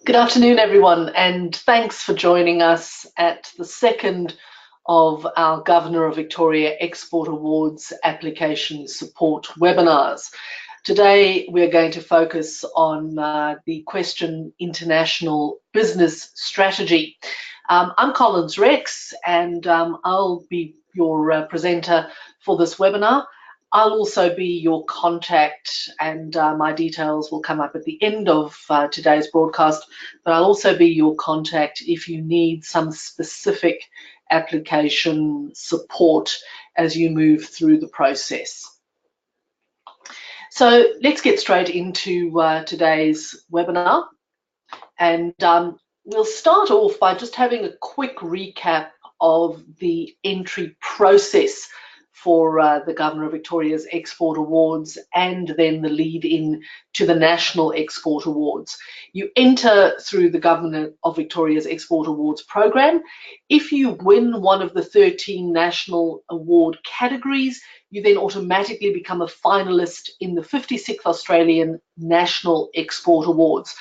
Good afternoon, everyone, and thanks for joining us at the second of our Governor of Victoria Export Awards application support webinars. Today, we're going to focus on the question International Business Strategy. I'm Collins Rex, and I'll be your presenter for this webinar. I'll also be your contact, and my details will come up at the end of today's broadcast, but I'll also be your contact if you need some specific application support as you move through the process. So let's get straight into today's webinar, and we'll start off by just having a quick recap of the entry process for the Governor of Victoria's Export Awards and then the lead in to the National Export Awards. You enter through the Governor of Victoria's Export Awards program. If you win one of the 13 national award categories, you then automatically become a finalist in the 56th Australian National Export Awards.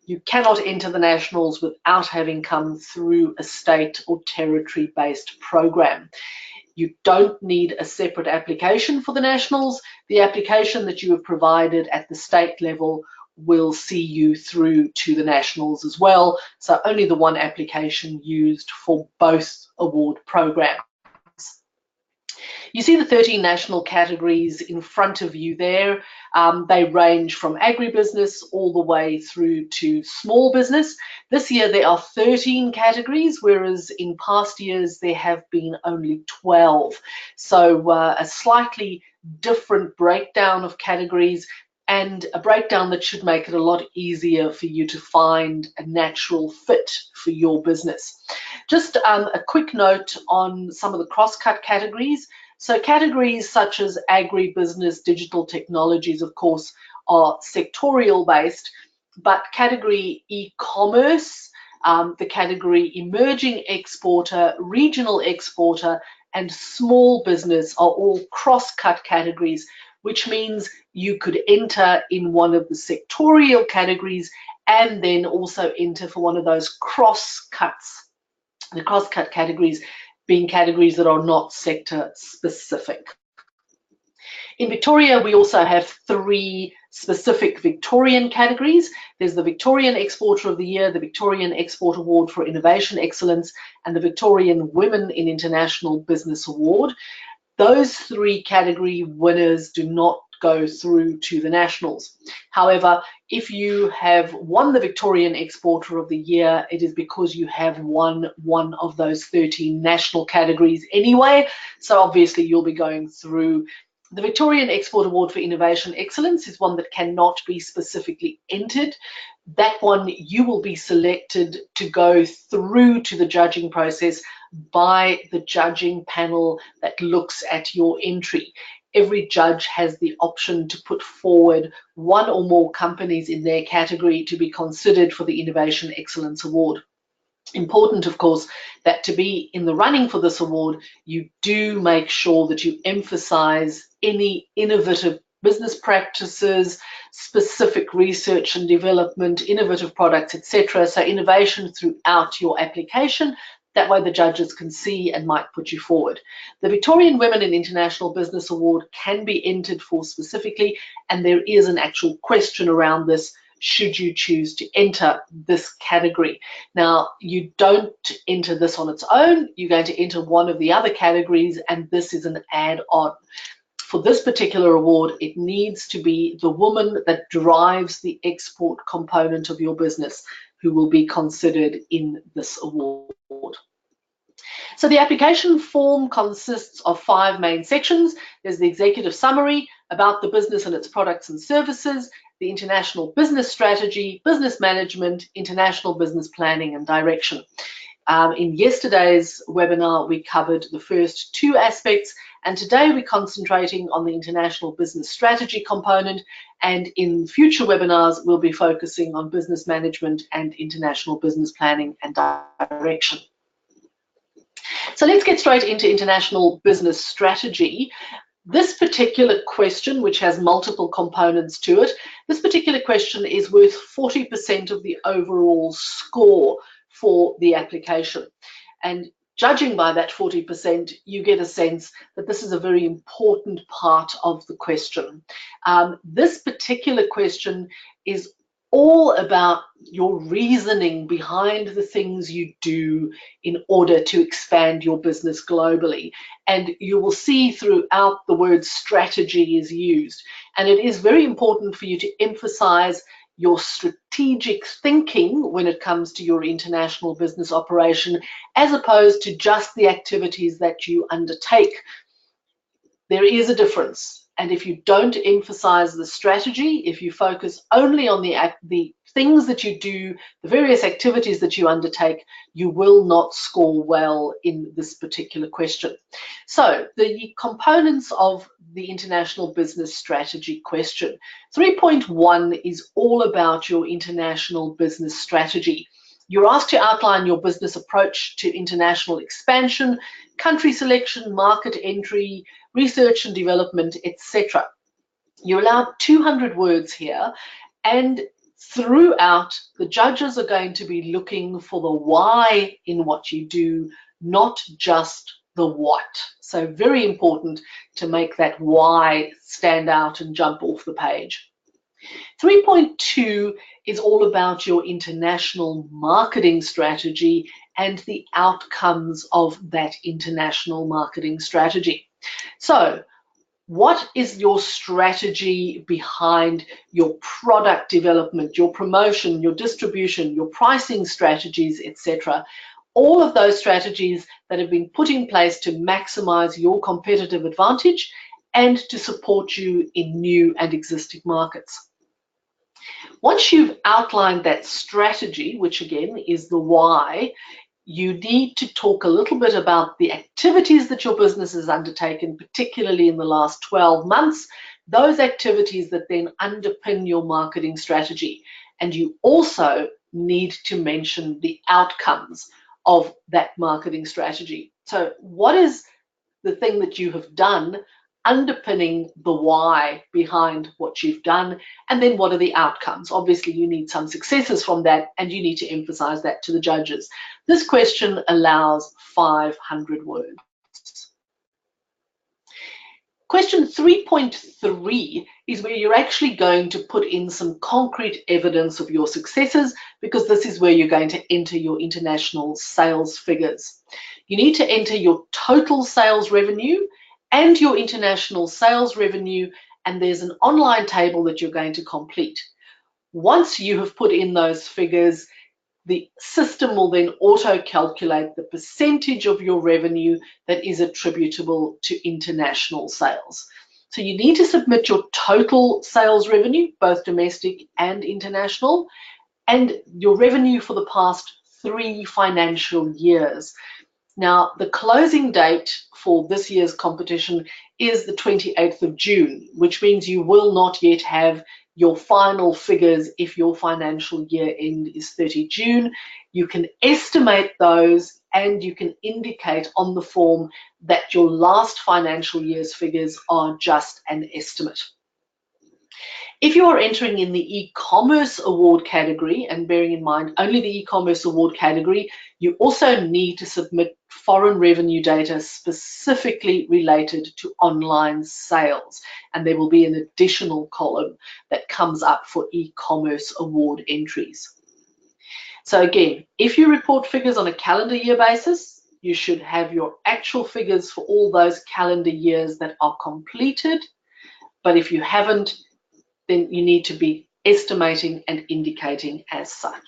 You cannot enter the nationals without having come through a state or territory-based program. You don't need a separate application for the nationals. The application that you have provided at the state level will see you through to the nationals as well. So only the one application used for both award programs. You see the 13 national categories in front of you there. They range from agribusiness all the way through to small business. This year there are 13 categories, whereas in past years there have been only 12. So a slightly different breakdown of categories, and a breakdown that should make it a lot easier for you to find a natural fit for your business. Just a quick note on some of the cross-cut categories. So categories such as agribusiness, digital technologies, of course, are sectorial based, but category e-commerce, the category emerging exporter, regional exporter, and small business are all cross-cut categories, which means you could enter in one of the sectorial categories and then also enter for one of those cross-cuts. The cross-cut categories being categories that are not sector specific. In Victoria, we also have 3 specific Victorian categories. There's the Victorian Exporter of the Year, the Victorian Export Award for Innovation Excellence, and the Victorian Women in International Business Award. Those 3 category winners do not go through to the nationals. However, if you have won the Victorian Exporter of the Year, it is because you have won one of those 13 national categories anyway. So obviously you'll be going through. The Victorian Export Award for Innovation Excellence is one that cannot be specifically entered. That one you will be selected to go through to the judging process by the judging panel that looks at your entry. Every judge has the option to put forward 1 or more companies in their category to be considered for the Innovation Excellence Award. Important, of course, that to be in the running for this award, you do make sure that you emphasize any innovative business practices, specific research and development, innovative products, etc. So innovation throughout your application. That way the judges can see and might put you forward. The Victorian Women in International Business Award can be entered for specifically, and there is an actual question around this should you choose to enter this category. Now, you don't enter this on its own. You're going to enter one of the other categories, and this is an add-on. For this particular award, it needs to be the woman that drives the export component of your business who will be considered in this award. So the application form consists of 5 main sections. There's the executive summary about the business and its products and services, the international business strategy, business management, international business planning and direction. In yesterday's webinar, we covered the first 2 aspects, and today we're concentrating on the international business strategy component, and in future webinars, we'll be focusing on business management and international business planning and direction. So let's get straight into international business strategy. This particular question, which has multiple components to it, this particular question is worth 40% of the overall score for the application. And judging by that 40%, you get a sense that this is a very important part of the question. This particular question is all about your reasoning behind the things you do in order to expand your business globally. And you will see throughout the word strategy is used. And it is very important for you to emphasize your strategic thinking when it comes to your international business operation, as opposed to just the activities that you undertake. There is a difference. And if you don't emphasize the strategy, if you focus only on the things that you do, the various activities that you undertake, you will not score well in this particular question. So the components of the international business strategy question. 3.1 is all about your international business strategy. You're asked to outline your business approach to international expansion, country selection, market entry, research and development, etc. You're allowed 200 words here, and throughout, the judges are going to be looking for the why in what you do, not just the what. So very important to make that why stand out and jump off the page. 3.2 is all about your international marketing strategy and the outcomes of that international marketing strategy. So, what is your strategy behind your product development, your promotion, your distribution, your pricing strategies, etc.? All of those strategies that have been put in place to maximize your competitive advantage and to support you in new and existing markets. Once you've outlined that strategy, which again is the why, you need to talk a little bit about the activities that your business has undertaken, particularly in the last 12 months, those activities that then underpin your marketing strategy. And you also need to mention the outcomes of that marketing strategy. So what is the thing that you have done underpinning the why behind what you've done, and then what are the outcomes? Obviously, you need some successes from that, and you need to emphasize that to the judges. This question allows 500 words. Question 3.3 is where you're actually going to put in some concrete evidence of your successes, because this is where you're going to enter your international sales figures. You need to enter your total sales revenue and your international sales revenue, and there's an online table that you're going to complete. Once you have put in those figures, the system will then auto-calculate the percentage of your revenue that is attributable to international sales. So you need to submit your total sales revenue, both domestic and international, and your revenue for the past 3 financial years. Now, the closing date for this year's competition is the 28th of June, which means you will not yet have your final figures if your financial year end is 30 June. You can estimate those, and you can indicate on the form that your last financial year's figures are just an estimate. If you are entering in the e-commerce award category, and bearing in mind only the e-commerce award category, you also need to submit foreign revenue data specifically related to online sales. And there will be an additional column that comes up for e-commerce award entries. So again, if you report figures on a calendar year basis, you should have your actual figures for all those calendar years that are completed. But if you haven't, then you need to be estimating and indicating as such.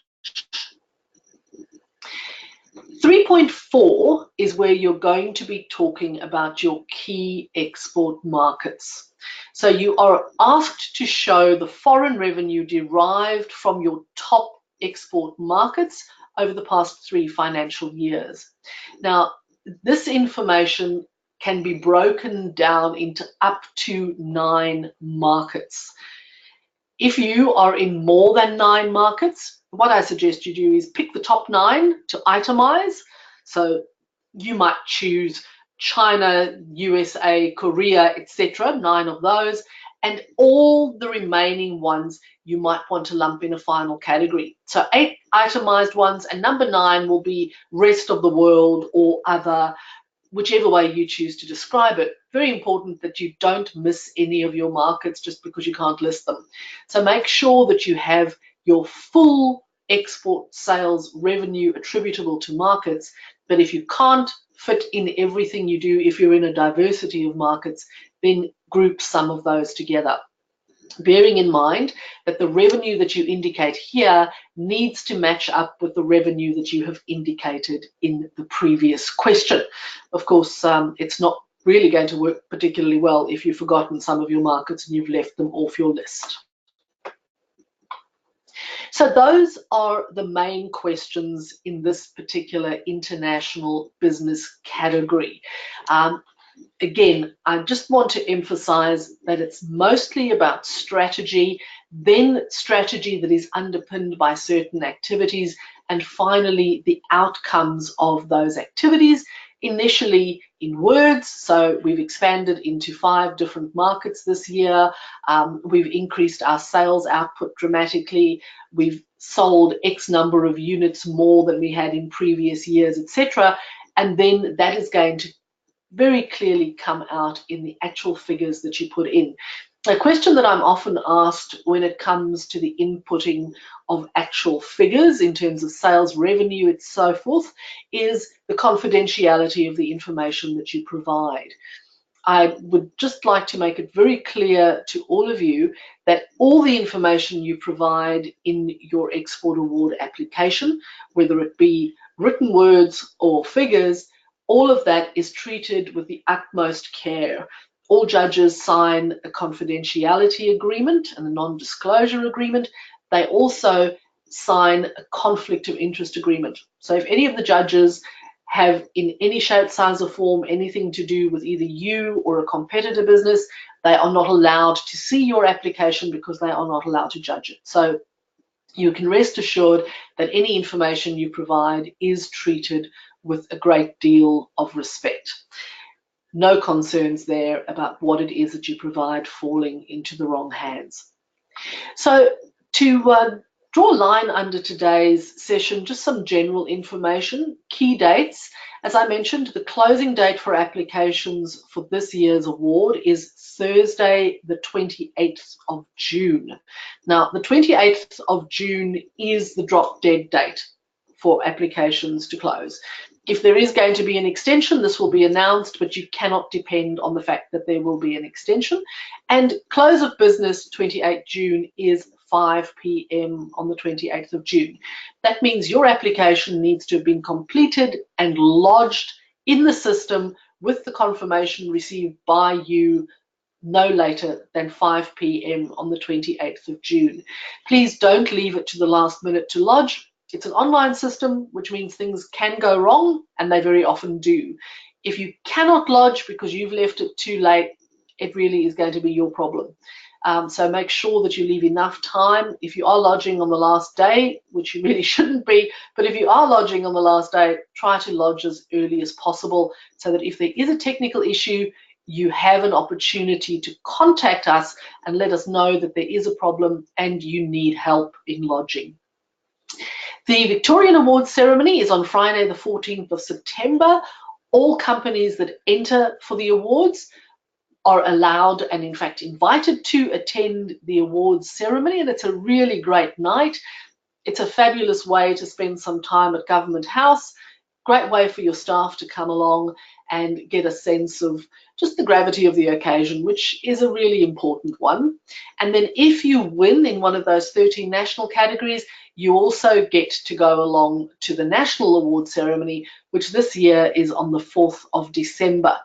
3.4 is where you're going to be talking about your key export markets. So you are asked to show the foreign revenue derived from your top export markets over the past 3 financial years. Now, this information can be broken down into up to 9 markets. If you are in more than 9 markets, what I suggest you do is pick the top 9 to itemize. So you might choose China, USA, Korea, etc., 9 of those, and all the remaining ones you might want to lump in a final category. So 8 itemized ones, and number 9 will be rest of the world or other, whichever way you choose to describe it. Very important that you don't miss any of your markets just because you can't list them. So make sure that you have your full export sales revenue attributable to markets, but if you can't fit in everything you do, if you're in a diversity of markets, then group some of those together. Bearing in mind that the revenue that you indicate here needs to match up with the revenue that you have indicated in the previous question. Of course, it's not really going to work particularly well if you've forgotten some of your markets and you've left them off your list. So those are the main questions in this particular international business category. Again, I just want to emphasize that it's mostly about strategy, then strategy that is underpinned by certain activities, and finally the outcomes of those activities, initially in words. So we've expanded into 5 different markets this year. We've increased our sales output dramatically. We've sold X number of units more than we had in previous years, etc. And then that is going to very clearly come out in the actual figures that you put in. A question that I'm often asked when it comes to the inputting of actual figures in terms of sales revenue and so forth is the confidentiality of the information that you provide. I would just like to make it very clear to all of you that all the information you provide in your export award application, whether it be written words or figures, all of that is treated with the utmost care. All judges sign a confidentiality agreement and a non-disclosure agreement. They also sign a conflict of interest agreement. So if any of the judges have in any shape, size or form anything to do with either you or a competitor business, they are not allowed to see your application because they are not allowed to judge it. So you can rest assured that any information you provide is treated with a great deal of respect. No concerns there about what it is that you provide falling into the wrong hands. So to draw a line under today's session, just some general information, key dates. As I mentioned, the closing date for applications for this year's award is Thursday, the 28th of June. Now, the 28th of June is the drop dead date for applications to close. If there is going to be an extension, this will be announced, but you cannot depend on the fact that there will be an extension. And close of business 28 June is 5 p.m. on the 28th of June. That means your application needs to have been completed and lodged in the system with the confirmation received by you no later than 5 p.m. on the 28th of June. Please don't leave it to the last minute to lodge. It's an online system, which means things can go wrong, and they very often do. If you cannot lodge because you've left it too late, it really is going to be your problem. So make sure that you leave enough time. If you are lodging on the last day, which you really shouldn't be, but if you are lodging on the last day, try to lodge as early as possible so that if there is a technical issue, you have an opportunity to contact us and let us know that there is a problem and you need help in lodging. The Victorian Awards ceremony is on Friday the 14th of September. All companies that enter for the awards are allowed and in fact invited to attend the awards ceremony, and it's a really great night. It's a fabulous way to spend some time at Government House, great way for your staff to come along and get a sense of just the gravity of the occasion, which is a really important one. And then if you win in one of those 13 national categories, you also get to go along to the National Award Ceremony, which this year is on the 4th of December.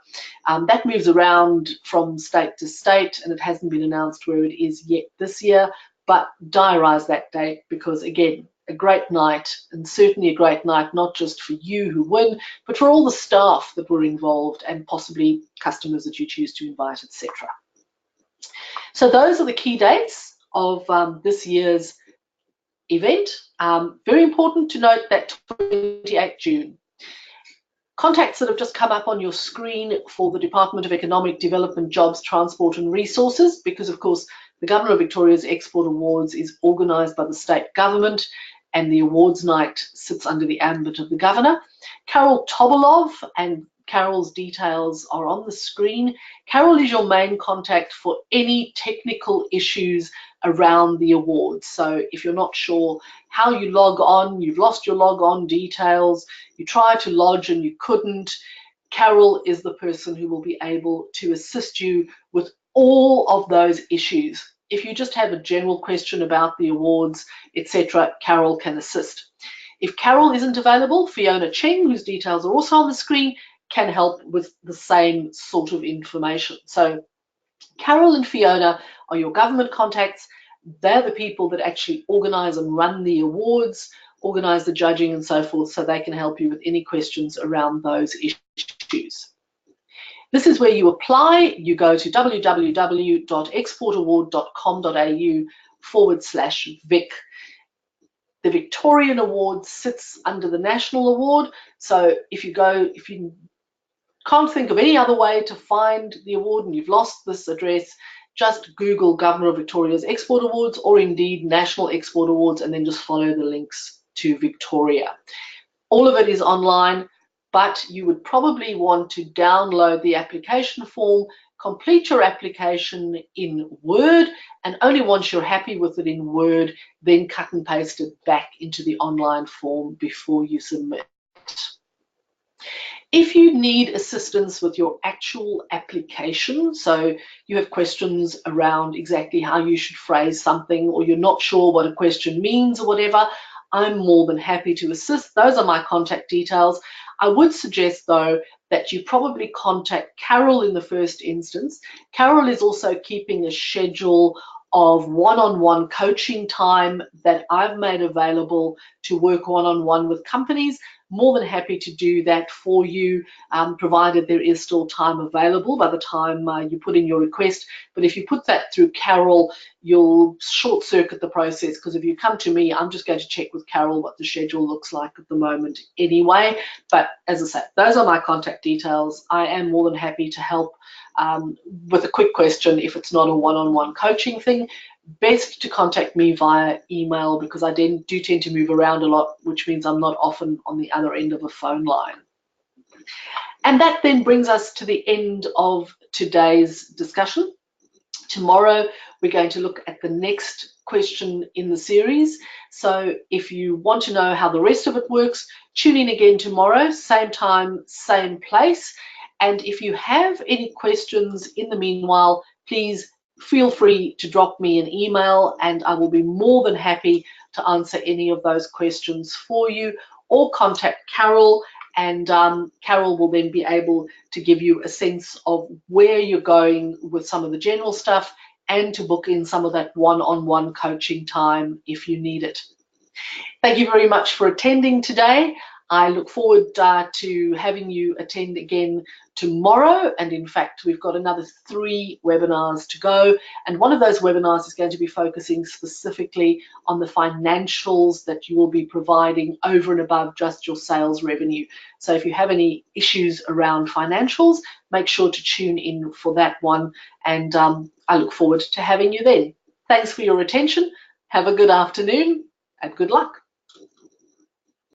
That moves around from state to state, and it hasn't been announced where it is yet this year, but diarise that date because, again, a great night, and certainly a great night not just for you who win, but for all the staff that were involved and possibly customers that you choose to invite, etc. So those are the key dates of this year's event. Very important to note that 28 June. Contacts that have just come up on your screen for the Department of Economic Development, Jobs, Transport and Resources, because of course the Governor of Victoria's Export Awards is organised by the state government and the awards night sits under the ambit of the Governor. Carol Tobolov, and Carol's details are on the screen. Carol is your main contact for any technical issues around the awards. So if you're not sure how you log on, you've lost your log on details, you tried to lodge and you couldn't, Carol is the person who will be able to assist you with all of those issues. If you just have a general question about the awards, etc., Carol can assist. If Carol isn't available, Fiona Cheng, whose details are also on the screen, can help with the same sort of information. So Carol and Fiona are your government contacts. They're the people that actually organise and run the awards, organise the judging and so forth, so they can help you with any questions around those issues. This is where you apply. You go to www.exportaward.com.au/Vic. The Victorian Award sits under the National Award. So if you can't think of any other way to find the award and you've lost this address, just Google Governor of Victoria's Export Awards or indeed National Export Awards and then just follow the links to Victoria. All of it is online, but you would probably want to download the application form, complete your application in Word, and only once you're happy with it in Word, then cut and paste it back into the online form before you submit. If you need assistance with your actual application, so you have questions around exactly how you should phrase something, or you're not sure what a question means or whatever, I'm more than happy to assist. Those are my contact details. I would suggest though that you probably contact Carol in the first instance. Carol is also keeping a schedule of one-on-one coaching time that I've made available to work one-on-one with companies. More than happy to do that for you, provided there is still time available by the time you put in your request. But if you put that through Carol, you'll short circuit the process, because if you come to me, I'm just going to check with Carol what the schedule looks like at the moment anyway. But as I said, those are my contact details. I am more than happy to help with a quick question if it's not a one-on-one coaching thing. Best to contact me via email, because I do tend to move around a lot, which means I'm not often on the other end of a phone line. And that then brings us to the end of today's discussion. Tomorrow, we're going to look at the next question in the series. So if you want to know how the rest of it works, tune in again tomorrow, same time, same place. And if you have any questions in the meanwhile, please feel free to drop me an email and I will be more than happy to answer any of those questions for you, or contact Carol, and Carol will then be able to give you a sense of where you're going with some of the general stuff and to book in some of that one-on-one coaching time if you need it. Thank you very much for attending today. I look forward to having you attend again tomorrow, and in fact we've got another 3 webinars to go, and one of those webinars is going to be focusing specifically on the financials that you will be providing over and above just your sales revenue. So if you have any issues around financials, make sure to tune in for that one, and I look forward to having you then. Thanks for your attention, have a good afternoon and good luck.